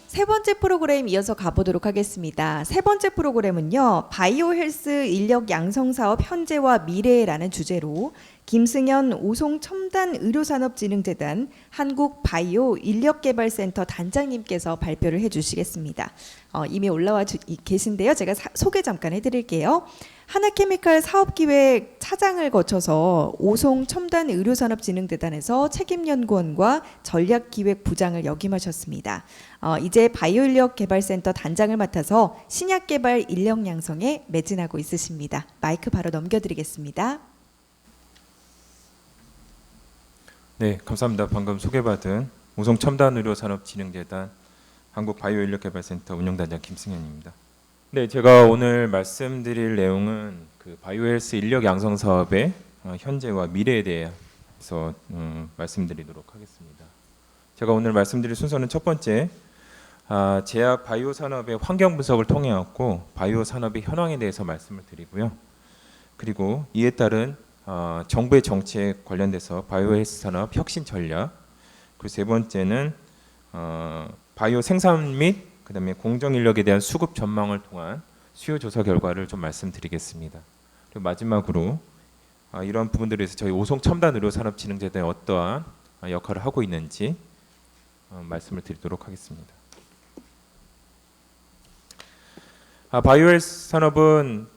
세 번째 프로그램 이어서 가보도록 하겠습니다. 세 번째 프로그램은요, 바이오 헬스 인력 양성 사업 현재와 미래라는 주제로 김승현 오송 첨단 의료산업진흥재단 한국 바이오 인력개발센터 단장님께서 발표를 해주시겠습니다. 이미 올라와 계신데요. 제가 소개 잠깐 해드릴게요. 하나케미칼 사업기획 차장을 거쳐서 오송 첨단 의료산업진흥재단에서 책임연구원과 전략기획부장을 역임하셨습니다. 이제 바이오인력개발센터 단장을 맡아서 신약개발 인력 양성에 매진하고 있으십니다. 마이크 바로 넘겨드리겠습니다. 네, 감사합니다. 방금 소개받은 오송 첨단의료산업진흥재단 한국바이오인력개발센터 운영단장 김승현입니다. 네, 제가 오늘 말씀드릴 내용은 그 바이오헬스 인력 양성 사업의 현재와 미래에 대해서 말씀드리도록 하겠습니다. 제가 오늘 말씀드릴 순서는 첫 번째, 제약 바이오 산업의 환경 분석을 통해 왔고 바이오 산업의 현황에 대해서 말씀을 드리고요. 그리고 이에 따른 정부의 정책 관련돼서 바이오헬스 산업 혁신 전략, 그리고 세 번째는 바이오 생산 및 그다음에 공정 인력에 대한 수급 전망을 통한 수요 조사 결과를 좀 말씀드리겠습니다. 그리고 마지막으로 이러한 부분들에서 저희 오송 첨단 의료산업진흥재단이 어떠한 역할을 하고 있는지 말씀을 드리도록 하겠습니다. 바이오헬스 산업은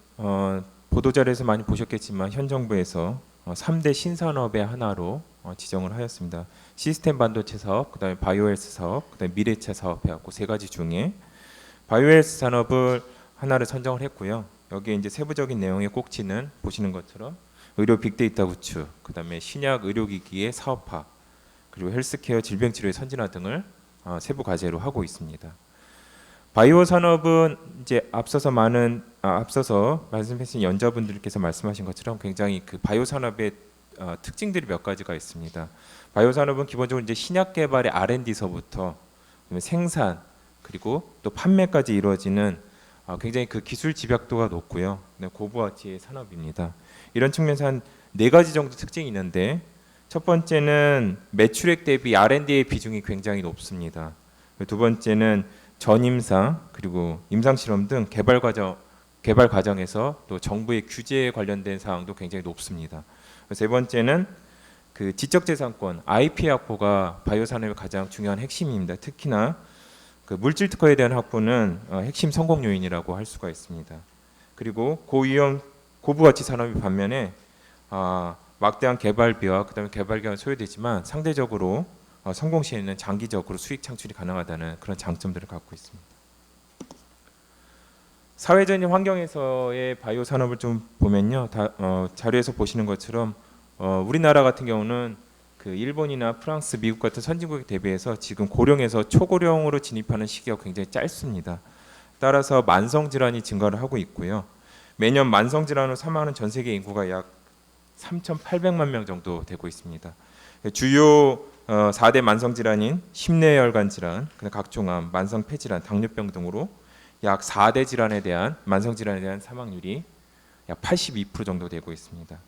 보도자료에서 많이 보셨겠지만 현 정부에서 3대 신산업의 하나로 지정을 하였습니다. 시스템 반도체 사업, 그다음에 바이오헬스 사업, 그다음에 미래차 사업 해갖고 세 가지 중에 바이오헬스 산업을 하나를 선정을 했고요. 여기에 이제 세부적인 내용의 꼭지는 보시는 것처럼 의료 빅데이터 구축, 그다음에 신약 의료기기의 사업화, 그리고 헬스케어 질병치료의 선진화 등을 세부 과제로 하고 있습니다. 바이오 산업은 이제 앞서서 말씀하신 연자분들께서 말씀하신 것처럼 굉장히 그 바이오 산업의 특징들이 몇 가지가 있습니다. 바이오 산업은 기본적으로 이제 신약 개발의 R&D서부터 생산 그리고 또 판매까지 이루어지는 굉장히 그 기술 집약도가 높고요. 고부가치의 산업입니다. 이런 측면에서 한 네 가지 정도 특징이 있는데 첫 번째는 매출액 대비 R&D의 비중이 굉장히 높습니다. 두 번째는 전임상 그리고 임상 실험 등 개발 과정에서 또 정부의 규제에 관련된 사항도 굉장히 높습니다. 세 번째는 그 지적재산권 IP 확보가 바이오 산업의 가장 중요한 핵심입니다. 특히나 그 물질 특허에 대한 확보는 핵심 성공 요인이라고 할 수가 있습니다. 그리고 고위험 고부가치 산업의 반면에 막대한 개발비와 그다음에 개발 기간이 소요되지만 상대적으로 성공 시에는 장기적으로 수익 창출이 가능하다는 그런 장점들을 갖고 있습니다. 사회적인 환경에서의 바이오 산업을 좀 보면요, 자료에서 보시는 것처럼 우리나라 같은 경우는 그 일본이나 프랑스, 미국 같은 선진국에 대비해서 지금 고령에서 초고령으로 진입하는 시기가 굉장히 짧습니다. 따라서 만성 질환이 증가를 하고 있고요. 매년 만성 질환으로 사망하는 전 세계 인구가 약 3,800만 명 정도 되고 있습니다. 주요 4대 만성 질환인 심뇌혈관 질환, 각종암, 만성 폐질환, 당뇨병 등으로 약 4대 질환에 대한 만성 질환에 대한 사망률이 약 82% 정도 되고 있습니다.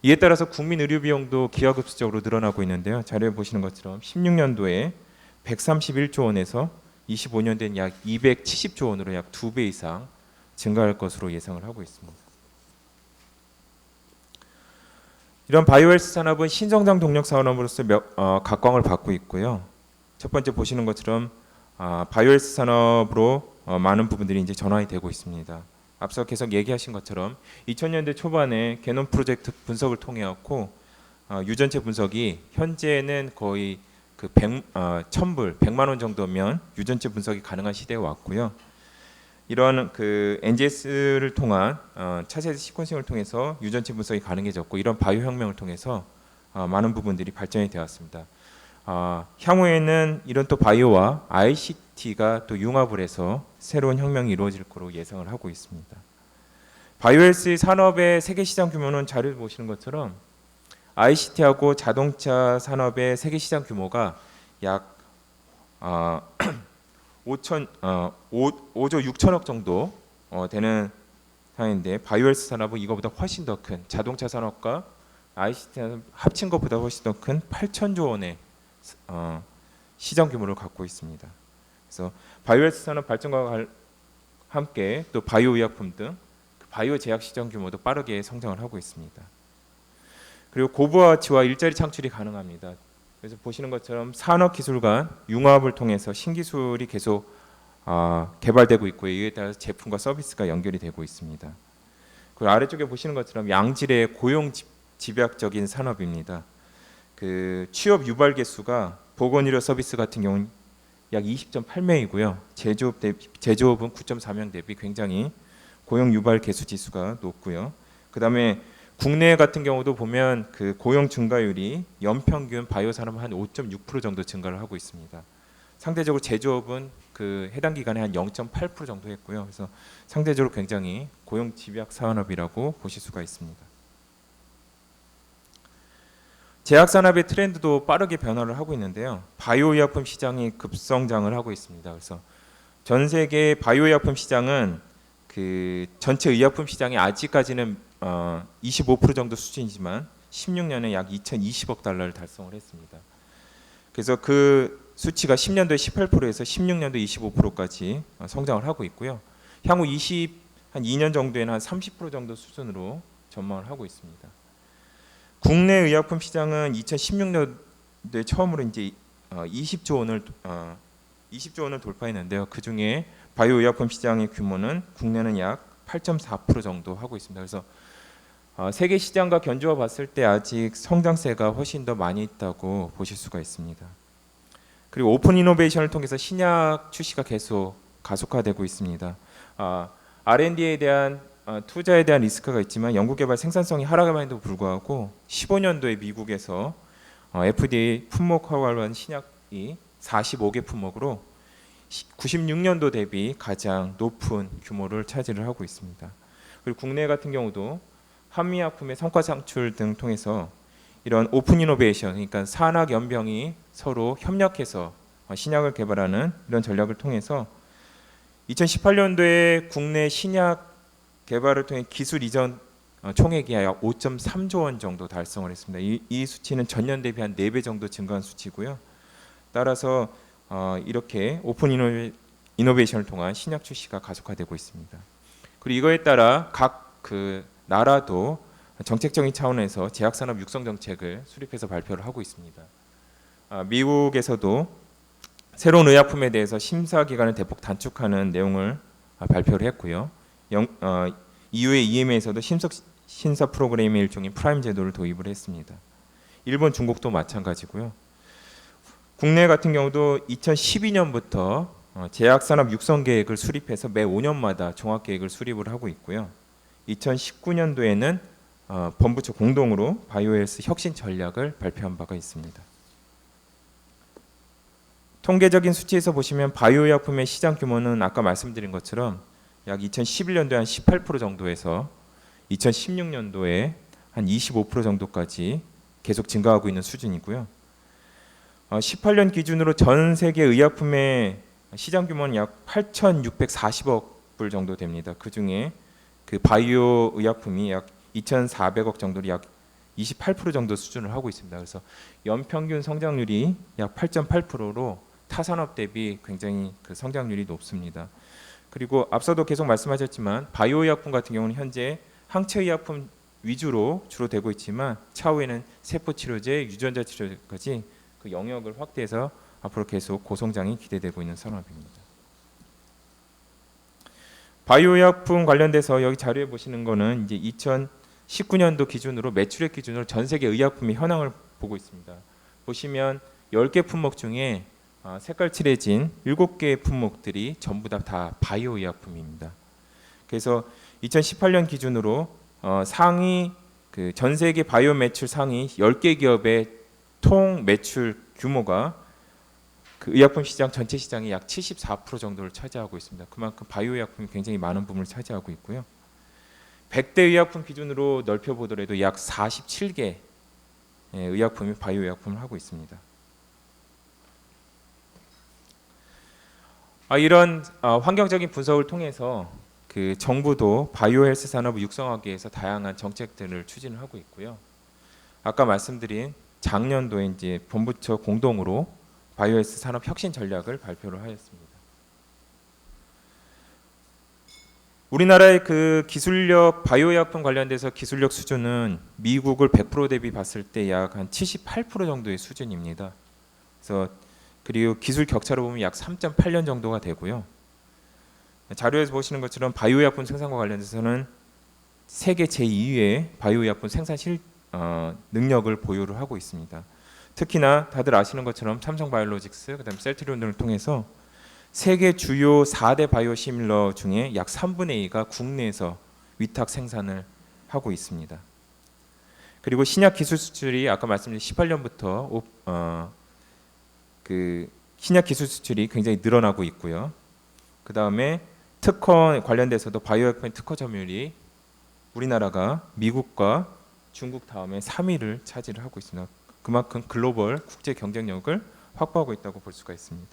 이에 따라서 국민 의료 비용도 기하급수적으로 늘어나고 있는데요. 자료에 보시는 것처럼 16년도에 131조 원에서 25년도엔 약 270조 원으로 약 2배 이상 증가할 것으로 예상을 하고 있습니다. 이런 바이오헬스 산업은 신성장 동력 산업으로서 각광을 받고 있고요. 첫 번째 보시는 것처럼 바이오헬스 산업으로 많은 부분들이 이제 전환이 되고 있습니다. 앞서 계속 얘기하신 것처럼 2000년대 초반에 게놈 프로젝트 분석을 통해 왔고 유전체 분석이 현재는 거의 그 1,000불, 100만 원 정도면 유전체 분석이 가능한 시대에 왔고요. 이런 그 NGS를 통한 차세대 시퀀싱을 통해서 유전체 분석이 가능해졌고 이런 바이오 혁명을 통해서 많은 부분들이 발전이 되었습니다. 향후에는 이런 또 바이오와 ICT가 또 융합을 해서 새로운 혁명이 이루어질 거로 예상을 하고 있습니다. 바이오헬스 산업의 세계 시장 규모는 자료를 보시는 것처럼 ICT하고 자동차 산업의 세계 시장 규모가 약 5조 6천억 정도 되는 향인데 바이오헬스 산업은 이거보다 훨씬 더 큰 자동차 산업과 ICT 산업 합친 것보다 훨씬 더 큰 8천조 원의 시장 규모를 갖고 있습니다. 그래서 바이오헬스 산업 발전과 함께 또 바이오 의약품 등 바이오 제약 시장 규모도 빠르게 성장을 하고 있습니다. 그리고 고부가 가치와 일자리 창출이 가능합니다. 그래서 보시는 것처럼 산업기술 간 융합을 통해서 신기술이 계속 개발되고 있고요. 이에 따라서 제품과 서비스가 연결이 되고 있습니다. 그리고 아래쪽에 보시는 것처럼 양질의 고용 집약적인 산업입니다. 그 취업 유발 개수가 보건의료 서비스 같은 경우는 약 20.8명이고요. 제조업은 9.4명 대비 굉장히 고용 유발 개수 지수가 높고요. 그다음에 국내 같은 경우도 보면 그 고용 증가율이 연평균 바이오 산업은 한 5.6% 정도 증가를 하고 있습니다. 상대적으로 제조업은 그 해당 기간에 한 0.8% 정도 했고요. 그래서 상대적으로 굉장히 고용 집약 산업이라고 보실 수가 있습니다. 제약 산업의 트렌드도 빠르게 변화를 하고 있는데요. 바이오 의약품 시장이 급성장을 하고 있습니다. 그래서 전 세계 바이오 의약품 시장은 그 전체 의약품 시장이 아직까지는 25% 정도 수준이지만 16년에 약 2,020억 달러를 달성을 했습니다. 그래서 그 수치가 10년도에 18%에서 16년도 25%까지 성장을 하고 있고요. 향후 한 2년 정도에는 한 30% 정도 수준으로 전망을 하고 있습니다. 국내 의약품 시장은 2016년도에 처음으로 이제 20조 원을 돌파했는데요. 그 중에 바이오 의약품 시장의 규모는 국내는 약 8.4% 정도 하고 있습니다. 그래서 세계 시장과 견주어 봤을 때 아직 성장세가 훨씬 더 많이 있다고 보실 수가 있습니다. 그리고 오픈 이노베이션을 통해서 신약 출시가 계속 가속화되고 있습니다. R&D에 대한 투자에 대한 리스크가 있지만 연구개발 생산성이 하락함에도 불구하고 15년도에 미국에서 FDA 품목 허가를 한 신약이 45개 품목으로 96년도 대비 가장 높은 규모를 차지를 하고 있습니다. 그리고 국내 같은 경우도 한미약품의 성과 창출 등 통해서 이런 오픈 이노베이션, 그러니까 산학 연병이 서로 협력해서 신약을 개발하는 이런 전략을 통해서 2018년도에 국내 신약 개발을 통해 기술 이전 총액이 약 5.3조 원 정도 달성을 했습니다. 이 수치는 전년 대비 한 4배 정도 증가한 수치고요. 따라서 이렇게 오픈 이노베이션을 통한 신약 출시가 가속화되고 있습니다. 그리고 이거에 따라 각 그 나라도 정책적인 차원에서 제약산업 육성 정책을 수립해서 발표를 하고 있습니다. 미국에서도 새로운 의약품에 대해서 심사 기간을 대폭 단축하는 내용을 발표를 했고요. EU의 EMA에서도 심사 프로그램의 일종인 프라임 제도를 도입을 했습니다. 일본, 중국도 마찬가지고요. 국내 같은 경우도 2012년부터 제약산업 육성 계획을 수립해서 매 5년마다 종합 계획을 수립을 하고 있고요. 2019년도에는 범부처 공동으로 바이오헬스 혁신 전략을 발표한 바가 있습니다. 통계적인 수치에서 보시면 바이오 의약품의 시장 규모는 아까 말씀드린 것처럼 약 2011년도에 한 18% 정도에서 2016년도에 한 25% 정도까지 계속 증가하고 있는 수준이고요. 18년 기준으로 전 세계 의약품의 시장 규모는 약 8,640억 불 정도 됩니다. 그 중에 그 바이오 의약품이 약 2,400억 정도로 약 28% 정도 수준을 하고 있습니다. 그래서 연평균 성장률이 약 8.8%로 타 산업 대비 굉장히 그 성장률이 높습니다. 그리고 앞서도 계속 말씀하셨지만 바이오 의약품 같은 경우는 현재 항체 의약품 위주로 주로 되고 있지만 차후에는 세포 치료제, 유전자 치료제까지 그 영역을 확대해서 앞으로 계속 고성장이 기대되고 있는 산업입니다. 바이오 의약품 관련돼서 여기 자료에 보시는 거는 이제 2019년도 기준으로 매출액 기준으로 전 세계 의약품의 현황을 보고 있습니다. 보시면 10개 품목 중에 색깔 칠해진 7개의 품목들이 전부 다 바이오 의약품입니다. 그래서 2018년 기준으로 상위 그 전 세계 바이오 매출 상위 10개 기업의 통 매출 규모가 그 의약품 시장 전체 시장의 약 74% 정도를 차지하고 있습니다. 그만큼 바이오 의약품이 굉장히 많은 부분을 차지하고 있고요. 100대 의약품 기준으로 넓혀보더라도 약 47개 의약품이 바이오 의약품을 하고 있습니다. 이런 환경적인 분석을 통해서 그 정부도 바이오 헬스 산업을 육성하기 위해서 다양한 정책들을 추진을 하고 있고요. 아까 말씀드린 작년도에 이제 본부처 공동으로 바이오 헬스 산업 혁신 전략을 발표를 하였습니다. 우리나라의 그 기술력 바이오 약품 관련돼서 기술력 수준은 미국을 100% 대비 봤을 때 약 한 78% 정도의 수준입니다. 그래서 그리고 기술 격차로 보면 약 3.8년 정도가 되고요. 자료에서 보시는 것처럼 바이오 약품 생산과 관련해서는 세계 제2위의 바이오 약품 생산 능력을 보유를 하고 있습니다. 특히나 다들 아시는 것처럼 삼성바이오로직스, 그다음 셀트리온 등을 통해서 세계 주요 4대 바이오 시밀러 중에 약 3분의 2가 국내에서 위탁 생산을 하고 있습니다. 그리고 신약 기술 수출이 아까 말씀드린 18년부터 그 신약 기술 수출이 굉장히 늘어나고 있고요. 그 다음에 특허 관련돼서도 바이오약품 특허 점유율이 우리나라가 미국과 중국 다음에 3위를 차지를 하고 있습니다. 그만큼 글로벌 국제 경쟁력을 확보하고 있다고 볼 수가 있습니다.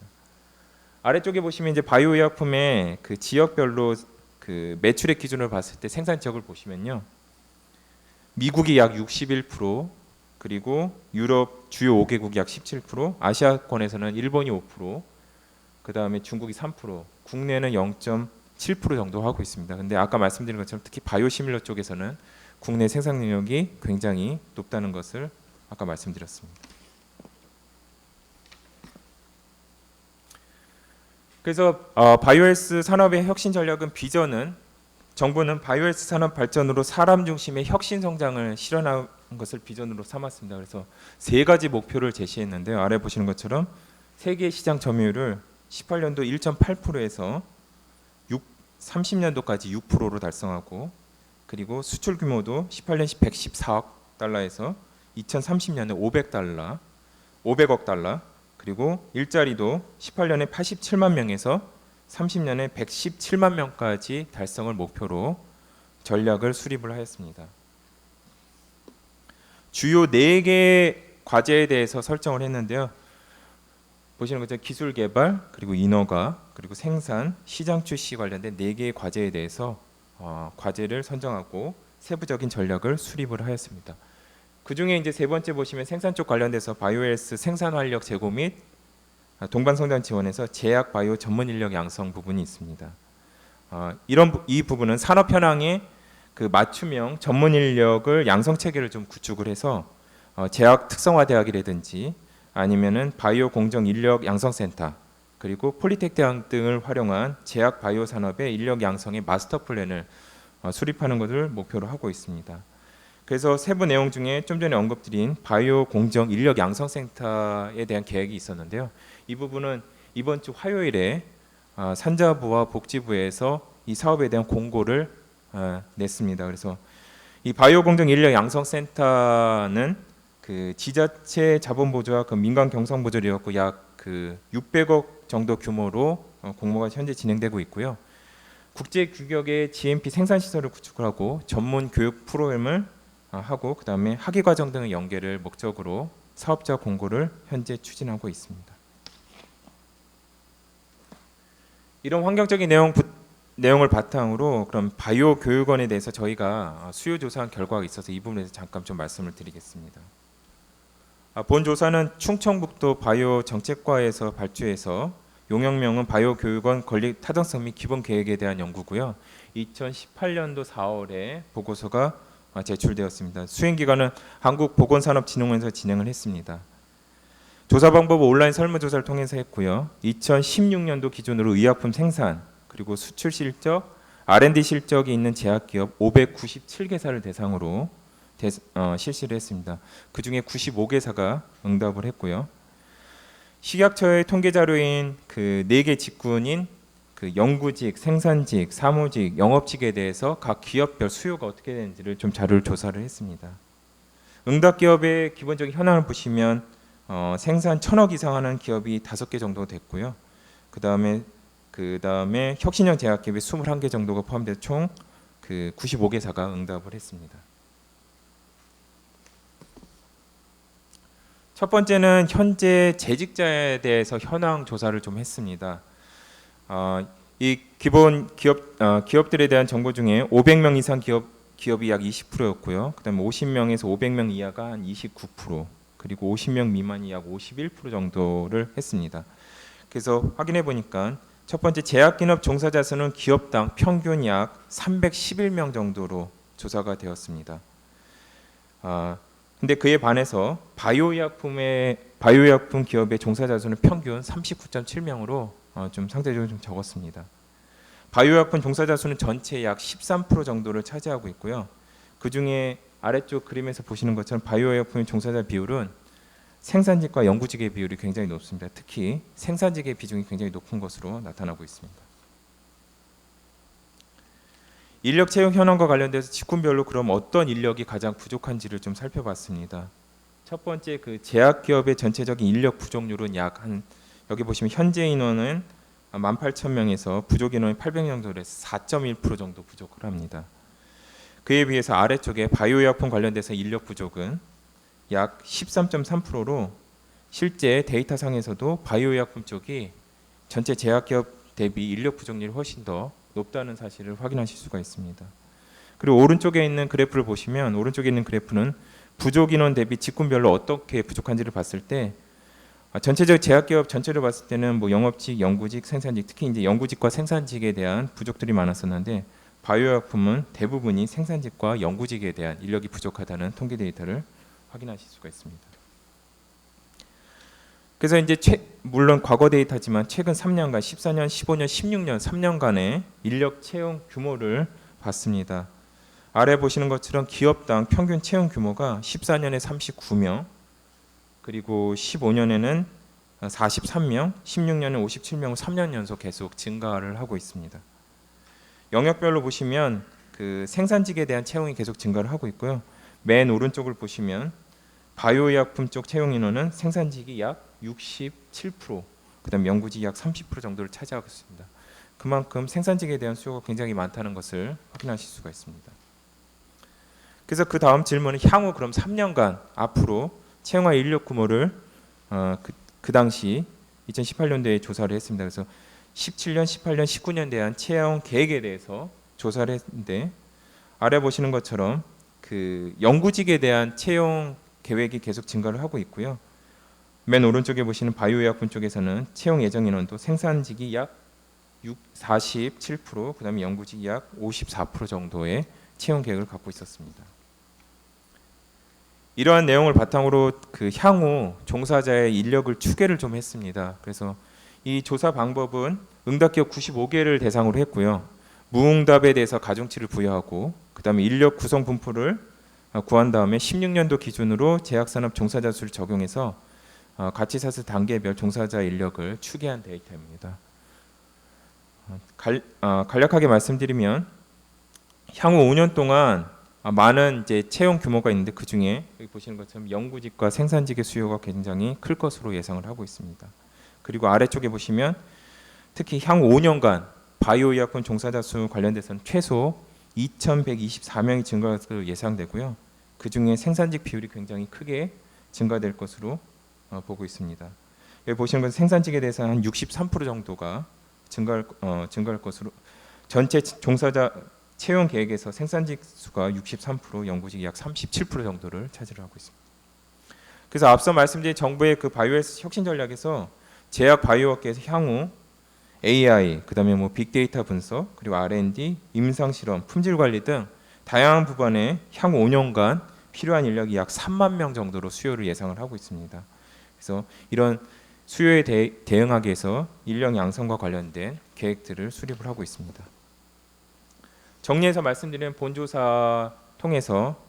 아래쪽에 보시면 이제 바이오의약품의 그 지역별로 그 매출액 기준을 봤을 때 생산 지역을 보시면요, 미국이 약 61%, 그리고 유럽 주요 5개국이 약 17%, 아시아권에서는 일본이 5%, 그 다음에 중국이 3%, 국내는 0.7% 정도 하고 있습니다. 근데 아까 말씀드린 것처럼 특히 바이오시밀러 쪽에서는 국내 생산 능력이 굉장히 높다는 것을 아까 말씀드렸습니다. 그래서 바이오헬스 산업의 혁신 전략은 정부는 바이오헬스 산업 발전으로 사람 중심의 혁신 성장을 실현한 것을 비전으로 삼았습니다. 그래서 세 가지 목표를 제시했는데요. 아래 보시는 것처럼 세계 시장 점유율을 18년도 1.8%에서 30년도까지 6%로 달성하고, 그리고 수출 규모도 18년시 114억 달러에서 2030년에 500억 달러, 그리고 일자리도 18년에 87만 명에서 30년에 117만 명까지 달성을 목표로 전략을 수립을 하였습니다. 주요 4개 과제에 대해서 설정을 했는데요. 보시는 것처럼 기술 개발, 그리고 인허가, 그리고 생산, 시장 출시 관련된 4개의 과제에 대해서 과제를 선정하고 세부적인 전략을 수립을 하였습니다. 그 중에 이제 세 번째 보시면 생산 쪽 관련돼서 바이오헬스 생산 활력 제고 및 동반 성장 지원에서 제약 바이오 전문 인력 양성 부분이 있습니다. 이 부분은 산업 현황에 그 맞춤형 전문 인력을 양성 체계를 좀 구축을 해서 제약 특성화 대학이라든지 아니면은 바이오 공정 인력 양성 센터, 그리고 폴리텍 대학 등을 활용한 제약 바이오 산업의 인력 양성의 마스터 플랜을 수립하는 것을 목표로 하고 있습니다. 그래서 세부 내용 중에 좀 전에 언급드린 바이오 공정 인력 양성 센터에 대한 계획이 있었는데요. 이 부분은 이번 주 화요일에 산자부와 복지부에서 이 사업에 대한 공고를 냈습니다. 그래서 이 바이오 공정 인력 양성 센터는 그 지자체 자본 보조와 그 민간 경성 보조이었고 약 그 600억 정도 규모로 공모가 현재 진행되고 있고요. 국제 규격의 GMP 생산 시설을 구축을 하고 전문 교육 프로그램을 하고, 그다음에 학위 과정 등의 연계를 목적으로 사업자 공고를 현재 추진하고 있습니다. 이런 환경적인 내용을 바탕으로 그럼 바이오 교육원에 대해서 저희가 수요 조사한 결과가 있어서 이 부분에서 잠깐 좀 말씀을 드리겠습니다. 본 조사는 충청북도 바이오 정책과에서 발주해서 용역명은 바이오 교육원 건립 타당성 및 기본 계획에 대한 연구고요. 2018년도 4월에 보고서가 제출되었습니다. 수행 기관은 한국보건산업진흥원에서 진행을 했습니다. 조사 방법은 온라인 설문조사를 통해서 했고요. 2016년도 기준으로 의약품 생산, 그리고 수출 실적, R&D 실적이 있는 제약기업 597개사를 대상으로 실시를 했습니다. 그 중에 95개사가 응답을 했고요. 식약처의 통계 자료인 그 4개 직군인 그 연구직, 생산직, 사무직, 영업직에 대해서 각 기업별 수요가 어떻게 되는지를 좀 자료를 조사를 했습니다. 응답 기업의 기본적인 현황을 보시면 생산 1,000억 이상 하는 기업이 5개 정도 됐고요. 그 다음에 혁신형 제약기업이 21개 정도가 포함돼서 총 그 95개사가 응답을 했습니다. 첫 번째는 현재 재직자에 대해서 현황 조사를 좀 했습니다. 이 기본 기업들에 대한 정보 중에 500명 이상 기업이 약 20%였고요. 그다음에 50명에서 500명 이하가 한 29%, 그리고 50명 미만이 약 51% 정도를 했습니다. 그래서 확인해 보니까 첫 번째 제약기업 종사자 수는 기업당 평균 약 311명 정도로 조사가 되었습니다. 근데 그에 반해서 바이오의약품 기업의 종사자 수는 평균 39.7명으로 좀 상대적으로 좀 적었습니다. 바이오의약품 종사자 수는 전체 약 13% 정도를 차지하고 있고요. 그 중에 아래쪽 그림에서 보시는 것처럼 바이오의약품 종사자 비율은 생산직과 연구직의 비율이 굉장히 높습니다. 특히 생산직의 비중이 굉장히 높은 것으로 나타나고 있습니다. 인력 채용 현황과 관련돼서 직군별로 그럼 어떤 인력이 가장 부족한지를 좀 살펴봤습니다. 첫 번째 그 제약기업의 전체적인 인력 부족률은 여기 보시면 현재 인원은 18,000명에서 부족 인원이 800명 정도에서 4.1% 정도 부족을 합니다. 그에 비해서 아래쪽에 바이오의약품 관련돼서 인력 부족은 약 13.3%로 실제 데이터상에서도 바이오의약품 쪽이 전체 제약기업 대비 인력 부족률이 훨씬 더 높다는 사실을 확인하실 수가 있습니다. 그리고 오른쪽에 있는 그래프를 보시면 오른쪽에 있는 그래프는 부족 인원 대비 직군별로 어떻게 부족한지를 봤을 때 전체적 제약기업 전체를 봤을 때는 뭐 영업직, 연구직, 생산직, 특히 이제 연구직과 생산직에 대한 부족들이 많았었는데 바이오약품은 대부분이 생산직과 연구직에 대한 인력이 부족하다는 통계 데이터를 확인하실 수가 있습니다. 그래서 이제 물론 과거 데이터지만 최근 3년간 14년, 15년, 16년 3년간의 인력 채용 규모를 봤습니다. 아래 보시는 것처럼 기업당 평균 채용 규모가 14년에 39명, 그리고 15년에는 43명, 16년에 57명으로 3년 연속 계속 증가를 하고 있습니다. 영역별로 보시면 그 생산직에 대한 채용이 계속 증가를 하고 있고요. 맨 오른쪽을 보시면 바이오의약품 쪽 채용 인원은 생산직이 약 67%, 그다음 연구직 약 30% 정도를 차지하고 있습니다. 그만큼 생산직에 대한 수요가 굉장히 많다는 것을 확인하실 수가 있습니다. 그래서 그 다음 질문은 향후 그럼 3년간 앞으로 채용할 인력 규모를 그 당시 2018년도에 조사를 했습니다. 그래서 17년, 18년, 19년 대한 채용 계획에 대해서 조사를 했는데 아래 보시는 것처럼 그 연구직에 대한 채용 계획이 계속 증가를 하고 있고요. 맨 오른쪽에 보시는 바이오의약품 쪽에서는 채용 예정 인원도 생산직이 약 47%, 그다음에 연구직이 약 54% 정도의 채용 계획을 갖고 있었습니다. 이러한 내용을 바탕으로 그 향후 종사자의 인력을 추계를 좀 했습니다. 그래서 이 조사 방법은 응답기업 95개를 대상으로 했고요. 무응답에 대해서 가중치를 부여하고 그다음에 인력 구성 분포를 구한 다음에 16년도 기준으로 제약산업 종사자 수를 적용해서 가치사슬 단계별 종사자 인력을 추계한 데이터입니다. 간략하게 말씀드리면 향후 5년 동안 많은 이제 채용 규모가 있는데 그 중에 여기 보시는 것처럼 연구직과 생산직의 수요가 굉장히 클 것으로 예상을 하고 있습니다. 그리고 아래쪽에 보시면 특히 향후 5년간 바이오의약품 종사자 수 관련돼서는 최소 2,124명이 증가할 것으로 예상되고요. 그 중에 생산직 비율이 굉장히 크게 증가될 것으로 보고 있습니다. 여기 보시는 건 생산직에 대해서 한 63% 정도가 증가할 것으로 전체 종사자 채용 계획에서 생산직 수가 63%, 연구직이 약 37% 정도를 차지를 하고 있습니다. 그래서 앞서 말씀드린 정부의 그 바이오헬스 혁신 전략에서 제약 바이오업계에서 향후 AI, 그다음에 뭐 빅데이터 분석, 그리고 R&D, 임상 실험, 품질 관리 등 다양한 부분에 향후 5년간 필요한 인력이 약 3만 명 정도로 수요를 예상을 하고 있습니다. 그래서 이런 수요에 대응하기 위해서 인력 양성과 관련된 계획들을 수립을 하고 있습니다. 정리해서 말씀드리면 본조사 통해서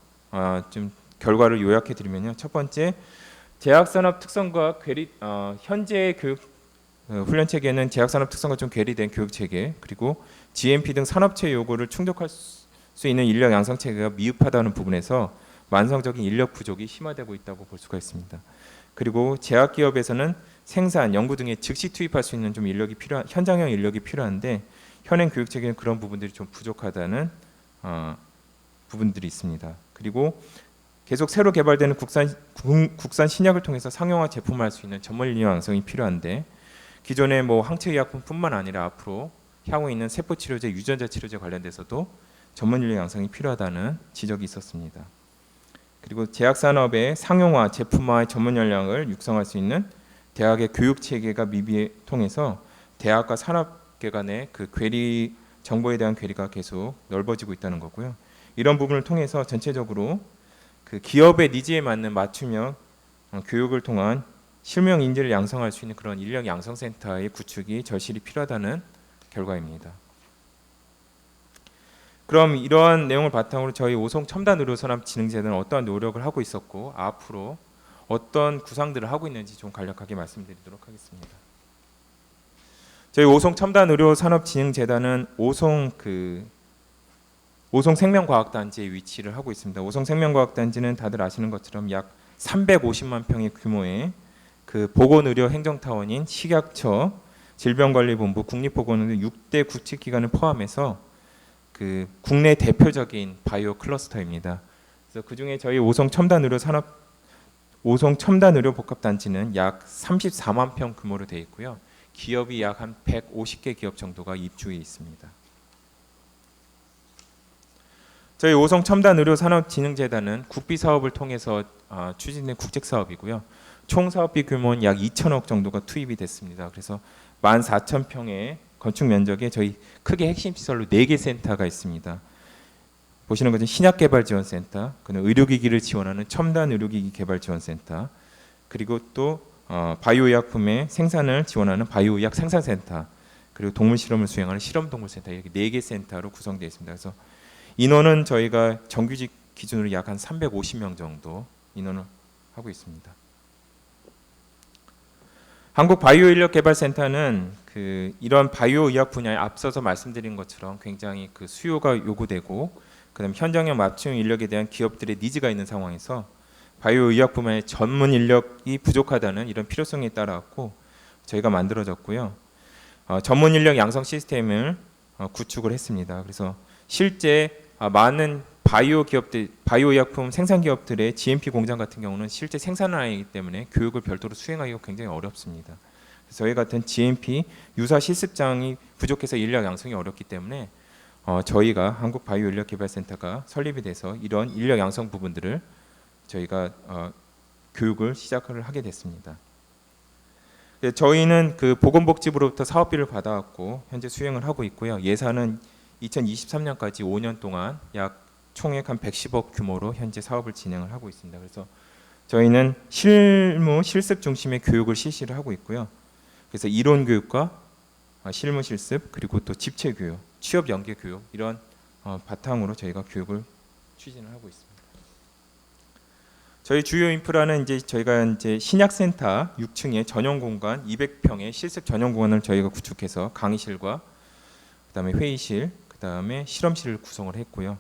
좀 결과를 요약해 드리면요. 첫 번째, 제약산업 특성과 현재 교육 훈련 체계는 제약산업 특성과 좀 괴리된 교육 체계, 그리고 GMP 등 산업체 요구를 충족할 수 있는 인력 양성 체계가 미흡하다는 부분에서 만성적인 인력 부족이 심화되고 있다고 볼 수가 있습니다. 그리고 제약기업에서는 생산, 연구 등에 즉시 투입할 수 있는 좀 현장형 인력이 필요한데 현행 교육 체계는 그런 부분들이 좀 부족하다는 부분들이 있습니다. 그리고 계속 새로 개발되는 국산 신약을 통해서 상용화 제품을 할 수 있는 전문 인력 양성이 필요한데 기존의 뭐 항체의약품뿐만 아니라 앞으로 향후 있는 세포 치료제, 유전자 치료제 관련돼서도 전문 인력 양성이 필요하다는 지적이 있었습니다. 그리고 제약산업의 상용화, 제품화의 전문 역량을 육성할 수 있는 대학의 교육 체계가 미비에 통해서 대학과 산업계 간의 그 괴리, 정보에 대한 괴리가 계속 넓어지고 있다는 거고요. 이런 부분을 통해서 전체적으로 그 기업의 니즈에 맞는 맞춤형 교육을 통한 실무형 인재를 양성할 수 있는 그런 인력 양성센터의 구축이 절실히 필요하다는 결과입니다. 그럼 이러한 내용을 바탕으로 저희 오송 첨단 의료 산업 진흥재단은 어떠한 노력을 하고 있었고 앞으로 어떤 구상들을 하고 있는지 좀 간략하게 말씀드리도록 하겠습니다. 저희 오송 첨단 의료 산업 진흥재단은 오송 생명과학단지에 위치를 하고 있습니다. 오송 생명과학단지는 다들 아시는 것처럼 약 350만 평의 규모의 그 보건의료 행정타원인 식약처, 질병관리본부, 국립보건의료 6대 구축기관을 포함해서 그 국내 대표적인 바이오 클러스터입니다. 그래서 그 중에 저희 오송 첨단 의료 복합단지는 약 34만 평 규모로 되어 있고요. 기업이 약 한 150개 기업 정도가 입주해 있습니다. 저희 오송 첨단 의료 산업진흥재단은 국비 사업을 통해서 추진된 국책 사업이고요. 총 사업비 규모는 약 2천억 정도가 투입이 됐습니다. 그래서 14,000평의 건축 면적에 저희 크게 핵심 시설로 4개 센터가 있습니다. 보시는 것은 신약개발지원센터, 그는 의료기기를 지원하는 첨단 의료기기 개발지원센터, 그리고 또 바이오의약품의 생산을 지원하는 바이오의약 생산센터, 그리고 동물 실험을 수행하는 실험동물센터, 이렇게 4개 센터로 구성되어 있습니다. 그래서 인원은 저희가 정규직 기준으로 약 한 350명 정도 인원을 하고 있습니다. 한국바이오인력개발센터는 이런 바이오의학 분야에 앞서서 말씀드린 것처럼 굉장히 그 수요가 요구되고 그다음 현장형 맞춤 인력에 대한 기업들의 니즈가 있는 상황에서 바이오의학 분야의 전문 인력이 부족하다는 이런 필요성에 따라서 저희가 만들어졌고요. 전문 인력 양성 시스템을 구축을 했습니다. 그래서 실제 많은 바이오 기업들, 바이오의약품 생산 기업들의 GMP 공장 같은 경우는 실제 생산을 아니기 때문에 교육을 별도로 수행하기가 굉장히 어렵습니다. 그래서 저희 같은 GMP 유사 실습장이 부족해서 인력 양성이 어렵기 때문에 저희가 한국바이오인력개발센터가 설립이 돼서 이런 인력 양성 부분들을 저희가 교육을 시작을 하게 됐습니다. 저희는 그 보건복지부로부터 사업비를 받아왔고 현재 수행을 하고 있고요. 예산은 2023년까지 5년 동안 약 총액 한 110억 규모로 현재 사업을 진행을 하고 있습니다. 그래서 저희는 실무 실습 중심의 교육을 실시를 하고 있고요. 그래서 이론 교육과 실무 실습 그리고 또 집체 교육, 취업 연계 교육 이런 바탕으로 저희가 교육을 추진을 하고 있습니다. 저희 주요 인프라는 저희가 신약센터 6층에 전용 공간 200평의 실습 전용 공간을 저희가 구축해서 강의실과 그다음에 회의실, 그다음에 실험실을 구성을 했고요.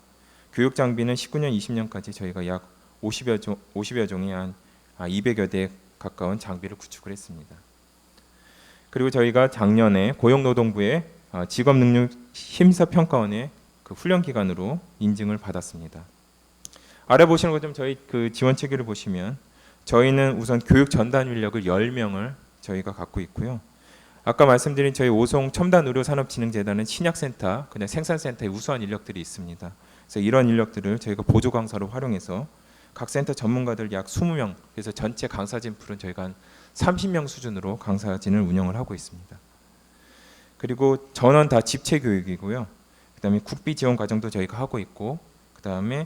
교육 장비는 19년, 20년까지 저희가 약 50여 종의 한 200여 대 가까운 장비를 구축을 했습니다. 그리고 저희가 작년에 고용노동부의 직업능력심사평가원의 그 훈련기관으로 인증을 받았습니다. 아래 보시는 것처럼 저희 그 지원 체계를 보시면 저희는 우선 교육 전담 인력을 10명을 저희가 갖고 있고요. 아까 말씀드린 저희 오송 첨단의료산업진흥재단은 신약센터, 그냥 생산센터에 우수한 인력들이 있습니다. 그래서 이런 인력들을 저희가 보조 강사로 활용해서 각 센터 전문가들 약 20명, 그래서 전체 강사진 풀은 저희가 한 30명 수준으로 강사진을 운영을 하고 있습니다. 그리고 전원 다 집체 교육이고요. 그다음에 국비 지원 과정도 저희가 하고 있고, 그다음에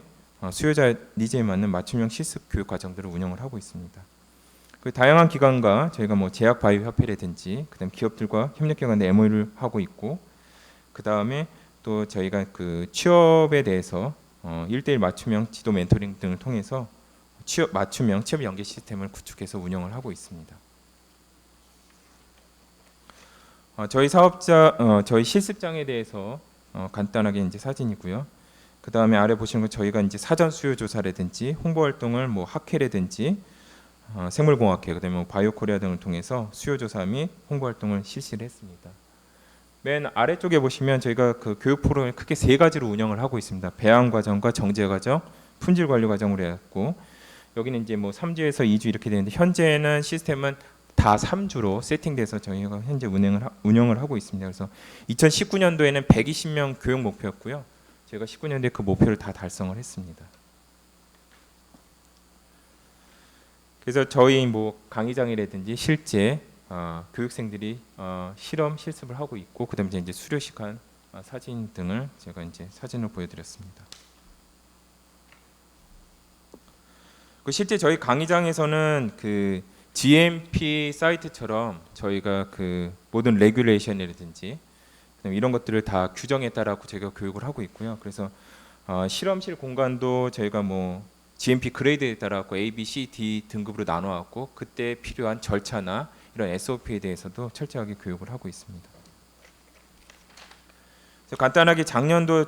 수요자 니즈에 맞는 맞춤형 실습 교육 과정들을 운영을 하고 있습니다. 그 다양한 기관과 저희가 뭐 제약 바이오 협회라든지 그다음 기업들과 협력기관에 MOU를 하고 있고, 그다음에 또 저희가 그 취업에 대해서 1:1 맞춤형 지도 멘토링 등을 통해서 맞춤형 취업 연계 시스템을 구축해서 운영을 하고 있습니다. 저희 저희 실습장에 대해서 간단하게 사진이고요. 그 다음에 아래 보시는 건 저희가 사전 수요 조사라든지 홍보 활동을 뭐 학회라든지 생물공학회, 그다음에 바이오코리아 등을 통해서 수요 조사 및 홍보 활동을 실시를 했습니다. 맨 아래쪽에 보시면 저희가 그 교육 프로그램을 크게 3가지로 운영을 하고 있습니다. 배양 과정과 정제 과정, 품질 관리 과정으로 해갖고 여기는 뭐 3주에서 2주 이렇게 되는데 현재는 시스템은 다 3주로 세팅돼서 저희가 현재 운영을 하고 있습니다. 그래서 2019년도에는 120명 교육 목표였고요. 저희가 19년도에 그 목표를 다 달성을 했습니다. 그래서 저희 뭐 강의장이라든지 실제 교육생들이 실험 실습을 하고 있고, 그다음에 이제 수료 시간 사진 등을 제가 이제 사진을 보여드렸습니다. 그 실제 저희 강의장에서는 그 GMP 사이트처럼 저희가 그 모든 레귤레이션이라든지 이런 것들을 다 규정에 따라 저희가 교육을 하고 있고요. 그래서 실험실 공간도 저희가 뭐 GMP 그레이드에 따라 A, B, C, D 등급으로 나눠왔고, 그때 필요한 절차나 이런 SOP에 대해서도 철저하게 교육을 하고 있습니다. 그래서 간단하게 작년도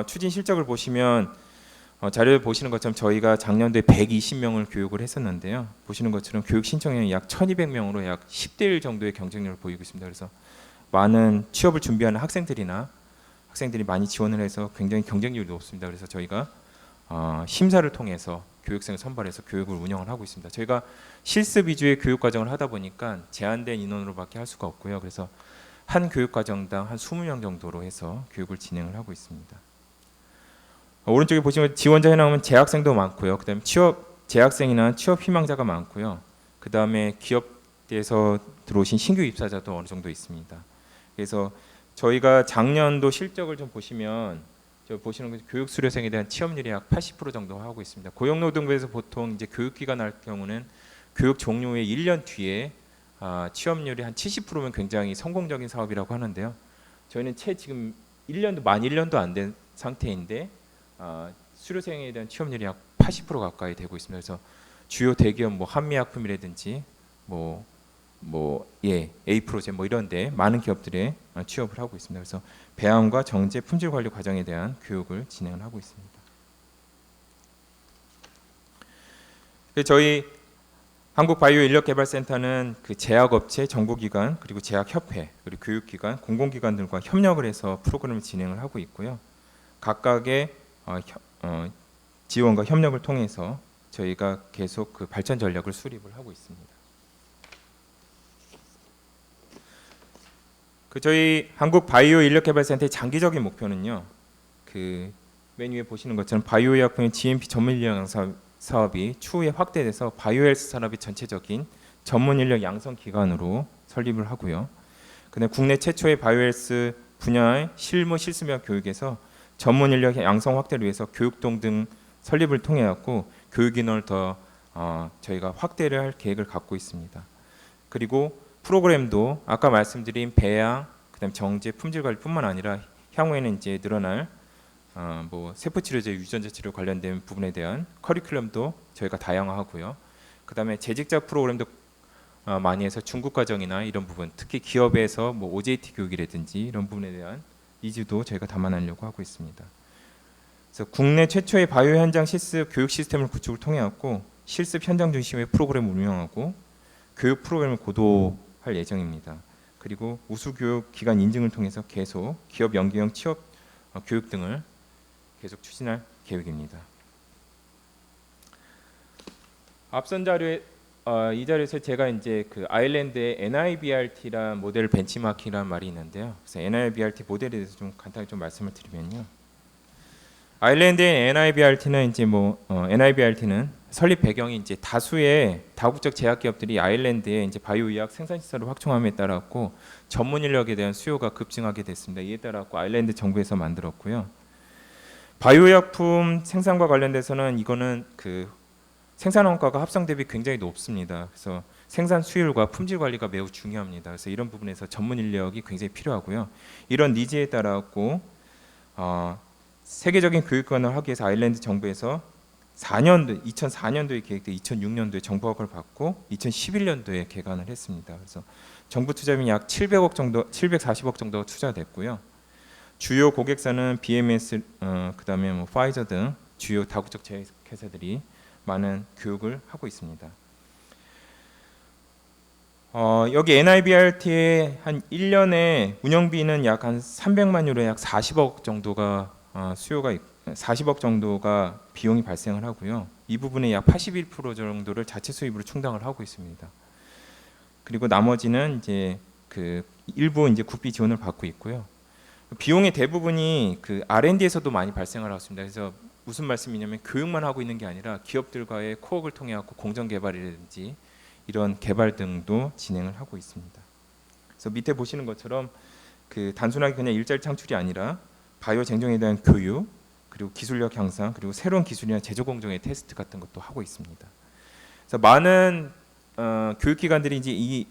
추진 실적을 보시면 자료를 보시는 것처럼 저희가 작년도에 120명을 교육을 했었는데요. 보시는 것처럼 교육 신청량이 약 1,200명으로 약 10대 1 정도의 경쟁력을 보이고 있습니다. 그래서 많은 취업을 준비하는 학생들이 많이 지원을 해서 굉장히 경쟁력이 높습니다. 그래서 저희가 심사를 통해서 교육생을 선발해서 교육을 운영을 하고 있습니다. 저희가 실습 위주의 교육 과정을 하다 보니까 제한된 인원으로밖에 할 수가 없고요. 그래서 한 교육 과정당 한 20명 정도로 해서 교육을 진행을 하고 있습니다. 오른쪽에 보시면 지원자 해나오면 재학생도 많고요. 그다음에 재학생이나 취업 희망자가 많고요. 그다음에 기업에서 들어오신 신규 입사자도 어느 정도 있습니다. 그래서 저희가 작년도 실적을 좀 보시면 보시는 것 교육 수료생에 대한 취업률이 약 80% 정도 하고 있습니다. 고용노동부에서 보통 이제 교육기관 할 경우는 교육 종료 후에 1년 뒤에 취업률이 한 70%면 굉장히 성공적인 사업이라고 하는데요. 저희는 채 지금 1년도 만 1년도 안 된 상태인데 수료생에 대한 취업률이 약 80% 가까이 되고 있습니다. 그래서 주요 대기업 뭐 한미약품이라든지 A프로젝트 뭐 이런데 많은 기업들에 취업을 하고 있습니다. 그래서 배양과 정제 품질 관리 과정에 대한 교육을 진행을 하고 있습니다. 저희 한국바이오인력개발센터는 그 제약업체, 정보기관, 그리고 제약협회, 그리고 교육기관, 공공기관들과 협력을 해서 프로그램을 진행을 하고 있고요. 각각의 지원과 협력을 통해서 저희가 계속 그 발전 전략을 수립을 하고 있습니다. 저희 한국바이오인력개발센터의 장기적인 목표는요. 그 맨 위에 보시는 것처럼 바이오의약품의 GMP 전문 인력 사업이 추후에 확대돼서 바이오헬스 산업의 전체적인 전문 인력 양성 기관으로 설립을 하고요. 그다음에 국내 최초의 바이오헬스 분야의 실무 실습학 교육에서 전문 인력 양성 확대를 위해서 교육동 등 설립을 통해 갖고 교육 인원을 더 저희가 확대를 할 계획을 갖고 있습니다. 그리고 프로그램도 아까 말씀드린 배양, 그다음 정제, 품질 관리뿐만 아니라 향후에는 이제 늘어날 뭐 세포 치료제, 유전자 치료 관련된 부분에 대한 커리큘럼도 저희가 다양화하고요. 그다음에 재직자 프로그램도 많이 해서 중급 과정이나 이런 부분, 특히 기업에서 뭐 OJT 교육이라든지 이런 부분에 대한 니즈도 저희가 담아내려고 하고 있습니다. 그래서 국내 최초의 바이오 현장 실습 교육 시스템을 구축을 통해 갖고 실습 현장 중심의 프로그램을 운영하고 교육 프로그램을 고도할 예정입니다. 그리고 우수 교육 기관 인증을 통해서 계속 기업 연계형 취업 교육 등을 계속 추진할 계획입니다. 앞선 자료에 이 자료에서 제가 이제 그 아일랜드의 NIBRT라는 모델 벤치마킹이라는 말이 있는데요. 그래서 NIBRT 모델에 대해서 좀 간단히 좀 말씀을 드리면요. 아일랜드의 NIBRT는 이제 NIBRT는 설립 배경이 이제 다수의 다국적 제약 기업들이 아일랜드에 이제 바이오의학 생산 시설을 확충함에 따라서 전문 인력에 대한 수요가 급증하게 됐습니다. 이에 따라 아일랜드 정부에서 만들었고요. 바이오의약품 생산과 관련돼서는 이거는 그 생산 원가가 합성 대비 굉장히 높습니다. 그래서 생산 수율과 품질 관리가 매우 중요합니다. 그래서 이런 부분에서 전문 인력이 굉장히 필요하고요. 이런 니즈에 따라서 세계적인 교육관을 하기 위해서 아일랜드 정부에서 2004년도에 계획돼 2006년도에 정부 허가를 받고 2011년도에 개관을 했습니다. 그래서 정부 투자금이 약 740억 정도가 투자됐고요. 주요 고객사는 BMS, 그다음에 뭐 파이저 등 주요 다국적 제약회사들이 많은 교육을 하고 있습니다. 여기 NIBRT의 한 1년에 운영비는 약 한 300만 유로 약 40억 정도가 40억 정도가 비용이 발생을 하고요. 이 부분의 약 81% 정도를 자체 수입으로 충당을 하고 있습니다. 그리고 나머지는 이제 그 일부 이제 국비 지원을 받고 있고요. 비용의 대부분이 그 R&D에서도 많이 발생을 하고 있습니다. 그래서 무슨 말씀이냐면 교육만 하고 있는 게 아니라 기업들과의 코업을 통해 갖고 공정 개발이라든지 이런 개발 등도 진행을 하고 있습니다. 그래서 밑에 보시는 것처럼 그 단순하게 그냥 일자리 창출이 아니라 바이오 쟁정에 대한 교육, 그리고 기술력 향상, 그리고 새로운 기술이나 제조 공정의 테스트 같은 것도 하고 있습니다. 그래서 많은 교육기관들이 이제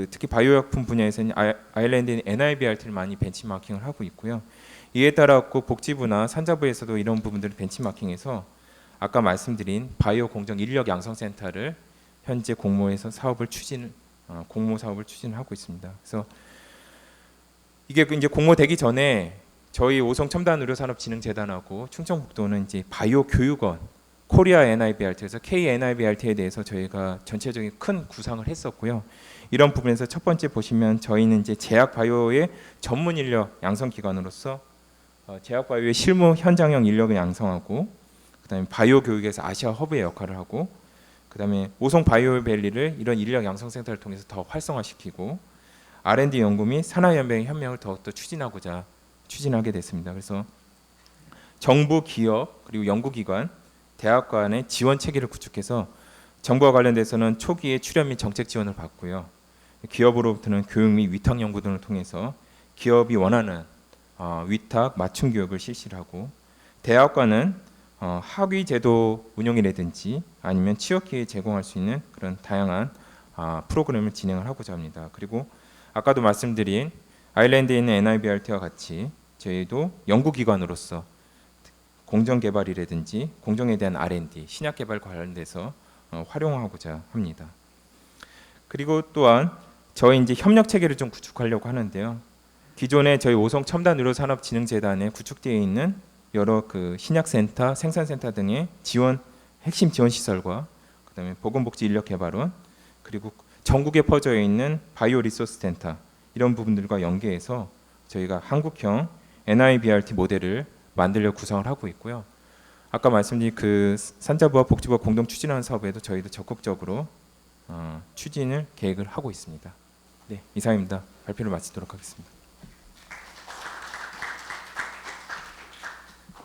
특히 바이오약품 분야에서는 아일랜드인 NIBRT를 많이 벤치마킹을 하고 있고요. 이에 따라서 복지부나 산자부에서도 이런 부분들을 벤치마킹해서 아까 말씀드린 바이오 공정 인력 양성센터를 현재 공모해서 공모 사업을 추진하고 있습니다. 그래서 이게 이제 공모되기 전에 저희 오송 첨단 의료산업진흥재단하고 충청북도는 이제 바이오 교육원 코리아 NIBRT에서 KNIBRT에 대해서 저희가 전체적인 큰 구상을 했었고요. 이런 부분에서 첫 번째 보시면 저희는 이제 제약 바이오의 전문 인력 양성 기관으로서 제약 바이오의 실무 현장형 인력을 양성하고, 그다음에 바이오 교육에서 아시아 허브의 역할을 하고, 그다음에 오송 바이오밸리를 이런 인력 양성 센터를 통해서 더 활성화시키고, R&D 연구 및 산하연맹 협력을 더욱더 추진하게 됐습니다. 그래서 정부, 기업, 그리고 연구기관, 대학 간의 지원 체계를 구축해서 정부와 관련돼서는 초기에 출연 및 정책 지원을 받고요. 기업으로부터는 교육 및 위탁 연구 등을 통해서 기업이 원하는 위탁 맞춤 교육을 실시를 하고, 대학과는 학위 제도 운영이라든지 아니면 취업 기회 제공할 수 있는 그런 다양한 프로그램을 진행을 하고자 합니다. 그리고 아까도 말씀드린 아일랜드에 있는 NIBRT와 같이 저희도 연구기관으로서 공정 개발이라든지 공정에 대한 R&D, 신약 개발 관련돼서 활용하고자 합니다. 그리고 또한 저희 이제 협력 체계를 좀 구축하려고 하는데요. 기존에 저희 오송 첨단 의료산업진흥재단에 구축되어 있는 여러 그 신약센터, 생산센터 등의 핵심 지원 시설과 그다음에 보건복지 인력개발원, 그리고 전국에 퍼져 있는 바이오 리소스 센터, 이런 부분들과 연계해서 저희가 한국형 NIBRT 모델을 만들려 구상을 하고 있고요. 아까 말씀드린 그 산자부와 복지부가 공동 추진하는 사업에도 저희도 적극적으로 추진을 계획을 하고 있습니다. 네, 이상입니다. 발표를 마치도록 하겠습니다.